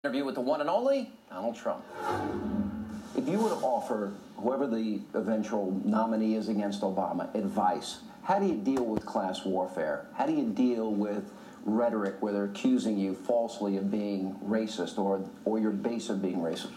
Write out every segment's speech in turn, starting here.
Interview with the one and only Donald Trump. If you were to offer whoever the eventual nominee is against Obama advice, how do you deal with class warfare? How do you deal with rhetoric where they're accusing you falsely of being racist or your base of being racist?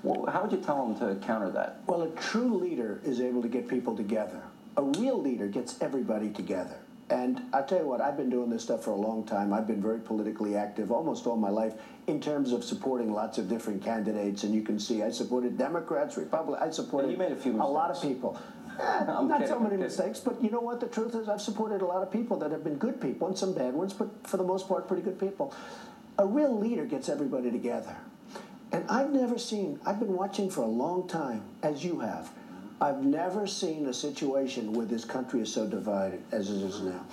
How would you tell them to counter that? Well, a true leader is able to get people together. A real leader gets everybody together. And I'll tell you what, I've been doing this stuff for a long time. I've been very politically active almost all my life in terms of supporting lots of different candidates. And you can see I supported Democrats, Republicans. I supported you made a few mistakes. A lot of people. Not so many mistakes, but you know what? The truth is I've supported a lot of people that have been good people and some bad ones, but for the most part, pretty good people. A real leader gets everybody together. And I've been watching for a long time, as you have. I've never seen a situation where this country is so divided as it is now.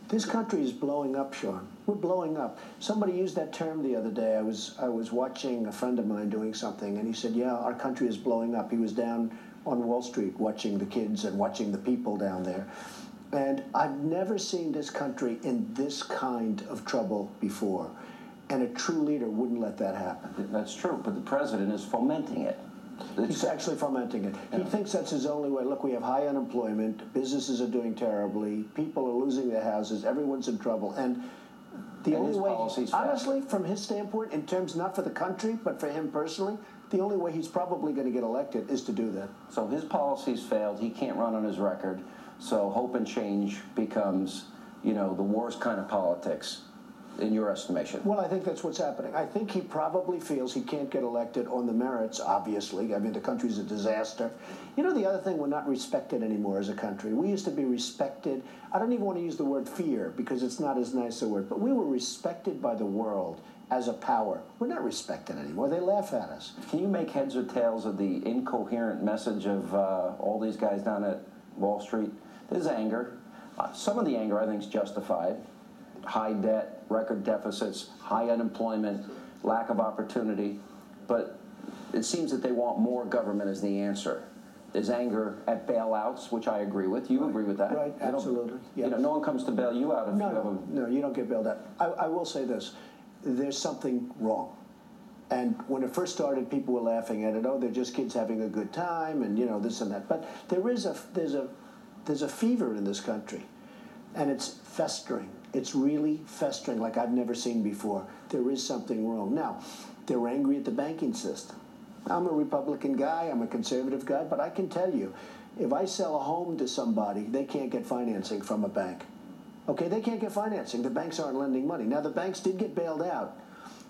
This country is blowing up, Sean. We're blowing up. Somebody used that term the other day. I was watching a friend of mine doing something, and he said, yeah, our country is blowing up. He was down on Wall Street watching the kids and watching the people down there. And I've never seen this country in this kind of trouble before. And a true leader wouldn't let that happen. That's true, but the president is fomenting it. He's actually fomenting it. Yeah. He thinks that's his only way. Look, we have high unemployment. Businesses are doing terribly. People are losing their houses. Everyone's in trouble. And the only way, honestly, from his standpoint, in terms not for the country, but for him personally, the only way he's probably going to get elected is to do that. So his policies failed. He can't run on his record. So hope and change becomes, the worst kind of politics. In your estimation? Well, I think that's what's happening. I think he probably feels he can't get elected on the merits, obviously. I mean, the country's a disaster. You know, the other thing, we're not respected anymore as a country. We used to be respected. I don't even want to use the word fear because it's not as nice a word, but we were respected by the world as a power. We're not respected anymore. They laugh at us. Can you make heads or tails of the incoherent message of all these guys down at Wall Street? There's anger. Some of the anger, I think, is justified. High debt, record deficits, high unemployment, lack of opportunity. But it seems that they want more government as the answer. There's anger at bailouts, which I agree with. You agree with that? Right, absolutely. Yeah. No one comes to bail you out if you have a... No, you don't get bailed out. I will say this. There's something wrong. And when it first started, people were laughing at it. Oh, they're just kids having a good time and, this and that. But there's a fever in this country, and it's festering. It's really festering like I've never seen before. There is something wrong. Now, they're angry at the banking system. I'm a Republican guy, I'm a conservative guy, but I can tell you, if I sell a home to somebody, they can't get financing from a bank. Okay, they can't get financing. The banks aren't lending money. Now, the banks did get bailed out.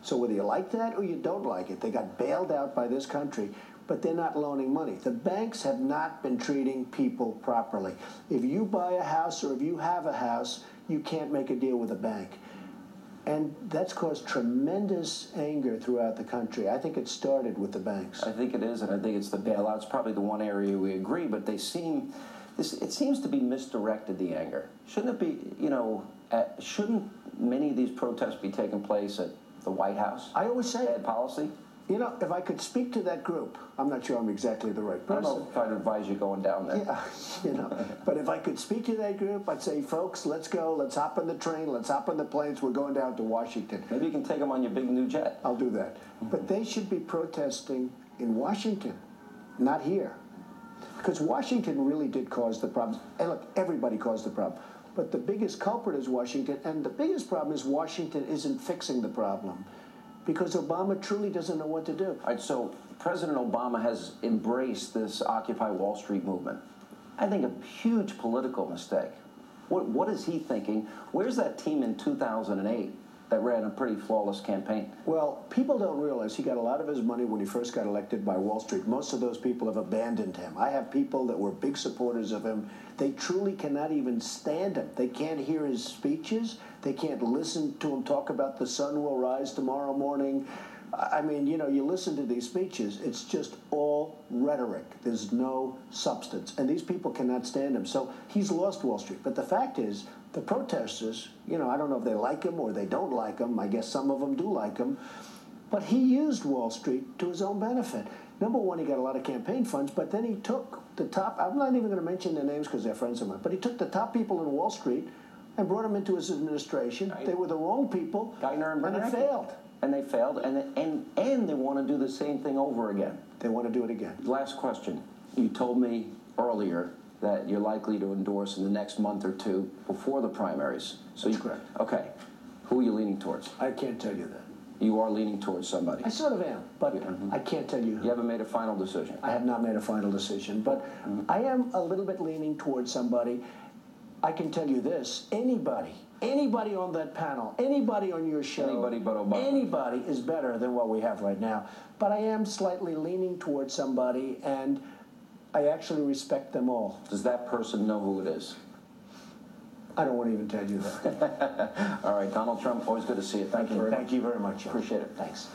So whether you like that or you don't like it, they got bailed out by this country, but they're not loaning money. The banks have not been treating people properly. If you buy a house or if you have a house, you can't make a deal with a bank. And that's caused tremendous anger throughout the country. I think it started with the banks. I think it is, and I think it's the bailouts, probably the one area we agree, but it seems to be misdirected, the anger. Shouldn't it be, shouldn't many of these protests be taking place at the White House? I always say bad policy. If I could speak to that group, I'm not sure I'm exactly the right person. I don't know if I'd advise you going down there. Yeah, but if I could speak to that group, I'd say, folks, let's go. Let's hop on the train. Let's hop on the planes. We're going down to Washington. Maybe you can take them on your big new jet. I'll do that. But they should be protesting in Washington, not here. Because Washington really did cause the problem. And look, everybody caused the problem. But the biggest culprit is Washington. And the biggest problem is Washington isn't fixing the problem. Because Obama truly doesn't know what to do. All right, so President Obama has embraced this Occupy Wall Street movement. I think a huge political mistake. What is he thinking? Where's that team in 2008 that ran a pretty flawless campaign? Well, people don't realize he got a lot of his money when he first got elected by Wall Street. Most of those people have abandoned him. I have people that were big supporters of him. They truly cannot even stand him. They can't hear his speeches. They can't listen to him talk about the sun will rise tomorrow morning. I mean, you listen to these speeches, it's just all rhetoric. There's no substance. And these people cannot stand him. So he's lost Wall Street. But the fact is, the protesters, I don't know if they like him or they don't like him. I guess some of them do like him. But he used Wall Street to his own benefit. Number one, he got a lot of campaign funds, but then he took the top, I'm not even going to mention their names because they're friends of mine, but he took the top people in Wall Street and brought them into his administration. Right. They were the wrong people, and it failed. and they failed, and they want to do the same thing over again. They want to do it again. Last question. You told me earlier that you're likely to endorse in the next month or two before the primaries. So That's correct. Okay. Who are you leaning towards? I can't tell you that. You are leaning towards somebody. I sort of am, but I can't tell you who. You haven't made a final decision. I have not made a final decision, but I am a little bit leaning towards somebody. I can tell you this, anybody on that panel, anybody on your show, Anybody but Obama. Anybody is better than what we have right now. But I am slightly leaning towards somebody, and I actually respect them all. Does that person know who it is? I don't want to even tell you that. All right, Donald Trump, always good to see you. Thank you very much. Thank you very much. Appreciate it. Thanks.